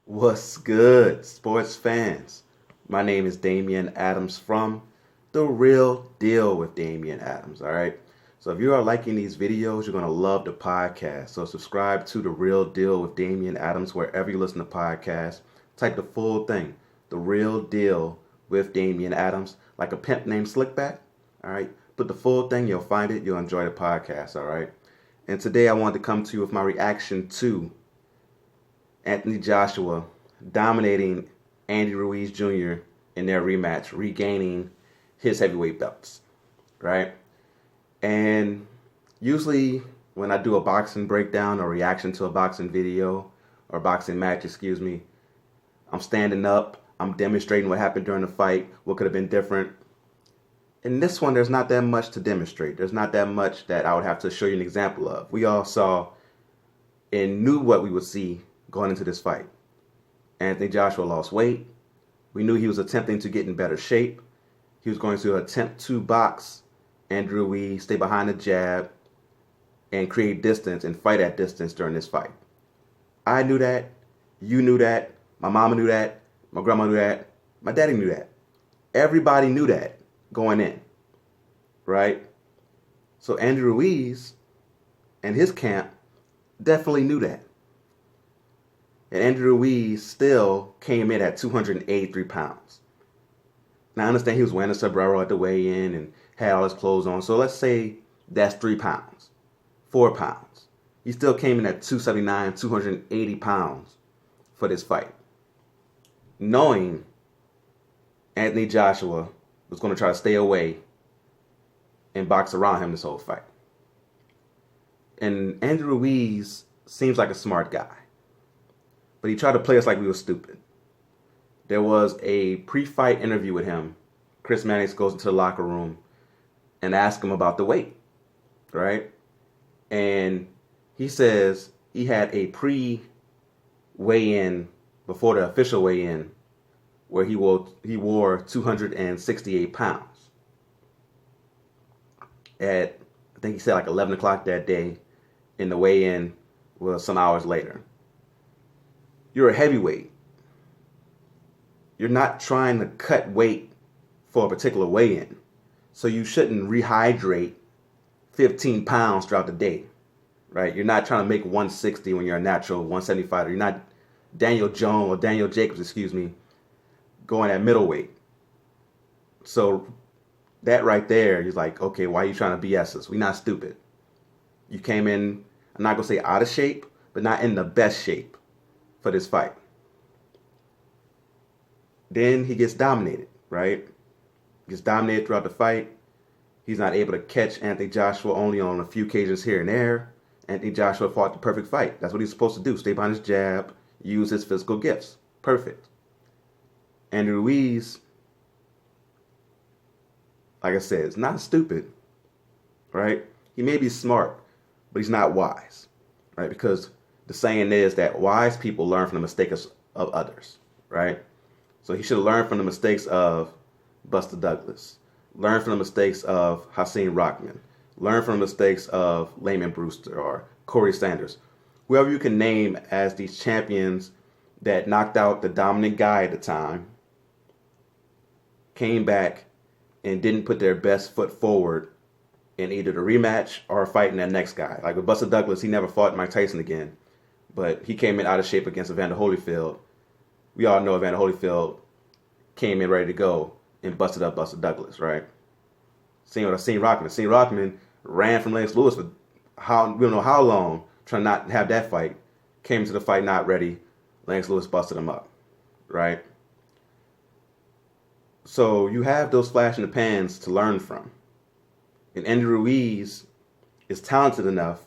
What's good, sports fans? My name is Damian Adams from The Real Deal with Damian Adams, all right? So if you are liking these videos, you're going to love the podcast. So subscribe to The Real Deal with Damian Adams wherever you listen to podcasts. Type the full thing, The Real Deal with Damian Adams, like a pimp named Slickback, all right? Put the full thing, you'll find it, you'll enjoy the podcast, all right? And today I wanted to come to you with my reaction to Anthony Joshua dominating Andy Ruiz Jr. in their rematch, regaining his heavyweight belts, right? And usually when I do a boxing breakdown or reaction to a boxing video or boxing match, excuse me, I'm standing up, I'm demonstrating what happened during the fight, what could have been different. In this one, there's not that much to demonstrate. There's not that much that I would have to show you an example of. We all saw and knew what we would see going into this fight. Anthony Joshua lost weight. We knew he was attempting to get in better shape. He was going to attempt to box Andrew Ruiz, stay behind the jab, and create distance and fight at distance during this fight. I knew that. You knew that. My mama knew that. My grandma knew that. My daddy knew that. Everybody knew that going in, right? So Andrew Ruiz and his camp definitely knew that. And Andrew Ruiz still came in at 283 pounds. Now, I understand he was wearing a sombrero at the weigh-in and had all his clothes on. So let's say that's 3 pounds, 4 pounds. He still came in at 279, 280 pounds for this fight, knowing Anthony Joshua was going to try to stay away and box around him this whole fight. And Andrew Ruiz seems like a smart guy, but he tried to play us like we were stupid. There was a pre-fight interview with him. Chris Mannix goes into the locker room and asks him about the weight, right? And he says he had a pre-weigh-in before the official weigh-in where he wore 268 pounds. At, I think he said like 11 o'clock that day, and the weigh-in was some hours later. You're a heavyweight. You're not trying to cut weight for a particular weigh-in. So you shouldn't rehydrate 15 pounds throughout the day, right? You're not trying to make 160 when you're a natural 175. You're not Daniel Jones or Daniel Jacobs, excuse me, going at middleweight. So that right there, you're like, okay, why are you trying to BS us? We're not stupid. You came in, I'm not going to say out of shape, but not in the best shape for this fight. Then he gets dominated, right? Gets dominated throughout the fight. He's not able to catch Anthony Joshua, only on a few occasions here and there. Anthony Joshua fought the perfect fight. That's what he's supposed to do. Stay behind his jab, use his physical gifts. Perfect. Andrew Ruiz, like I said, is not stupid, right? He may be smart, but he's not wise, right? Because the saying is that wise people learn from the mistakes of others, right? So he should have learned from the mistakes of Buster Douglas, learned from the mistakes of Hasim Rahman, learned from the mistakes of Layman Brewster or Corey Sanders, whoever you can name as these champions that knocked out the dominant guy at the time, came back and didn't put their best foot forward in either the rematch or fighting that next guy. Like with Buster Douglas, he never fought Mike Tyson again, but he came in out of shape against Evander Holyfield. We all know Evander Holyfield came in ready to go and busted up Buster Douglas, right? Same with Hasim Rahman. Hasim Rahman ran from Lennox Lewis for we don't know how long, trying not to have that fight. Came to the fight not ready. Lennox Lewis busted him up, right? So you have those flash in the pans to learn from. And Andrew Ruiz is talented enough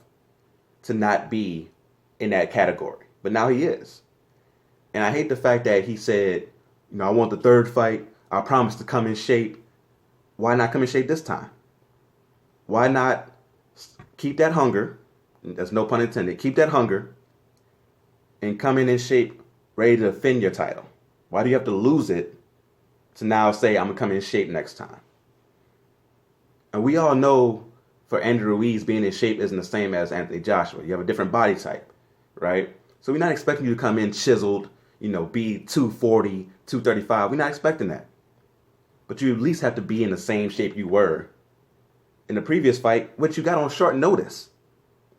to not be in that category. But now he is. And I hate the fact that he said, I want the third fight. I promise to come in shape. Why not come in shape this time? Why not keep that hunger? That's no pun intended. Keep that hunger and come in shape, ready to defend your title. Why do you have to lose it to now say, I'm going to come in shape next time? And we all know for Andrew Ruiz, being in shape isn't the same as Anthony Joshua. You have a different body type, right? So we're not expecting you to come in chiseled, be 240, 235. We're not expecting that. But you at least have to be in the same shape you were in the previous fight, which you got on short notice.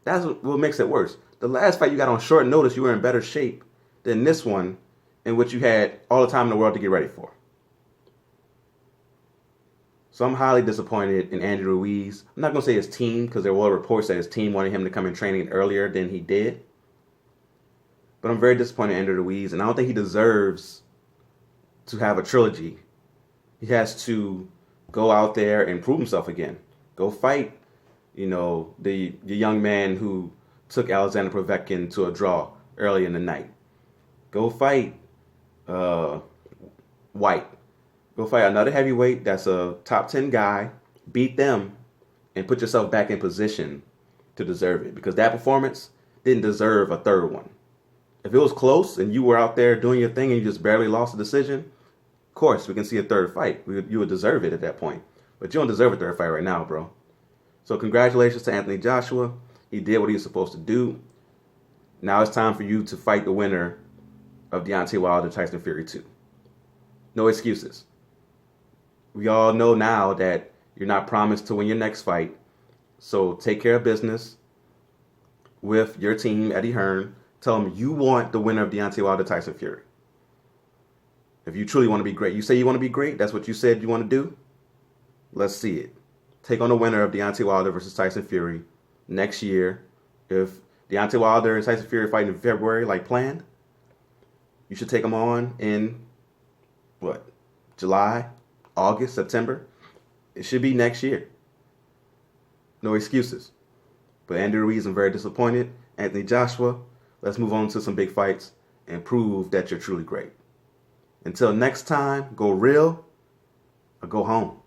That's what makes it worse. The last fight you got on short notice, you were in better shape than this one, in which you had all the time in the world to get ready for. So I'm highly disappointed in Andy Ruiz. I'm not going to say his team, because there were reports that his team wanted him to come in training earlier than he did. But I'm very disappointed in Andy Ruiz, and I don't think he deserves to have a trilogy. He has to go out there and prove himself again. Go fight, the young man who took Alexander Povetkin to a draw early in the night. Go fight White. Go fight another heavyweight that's a top 10 guy. Beat them and put yourself back in position to deserve it. Because that performance didn't deserve a third one. If it was close and you were out there doing your thing and you just barely lost the decision, of course, we can see a third fight. You would deserve it at that point. But you don't deserve a third fight right now, bro. So congratulations to Anthony Joshua. He did what he was supposed to do. Now it's time for you to fight the winner of Deontay Wilder, Tyson Fury 2. No excuses. We all know now that you're not promised to win your next fight. So take care of business with your team, Eddie Hearn. Tell them you want the winner of Deontay Wilder, Tyson Fury. If you truly want to be great. You say you want to be great? That's what you said you want to do? Let's see it. Take on the winner of Deontay Wilder versus Tyson Fury next year. If Deontay Wilder and Tyson Fury fight in February like planned, you should take them on in, July, August, September? It should be next year. No excuses. But Andy Ruiz, I'm very disappointed. Anthony Joshua, let's move on to some big fights and prove that you're truly great. Until next time, go real or go home.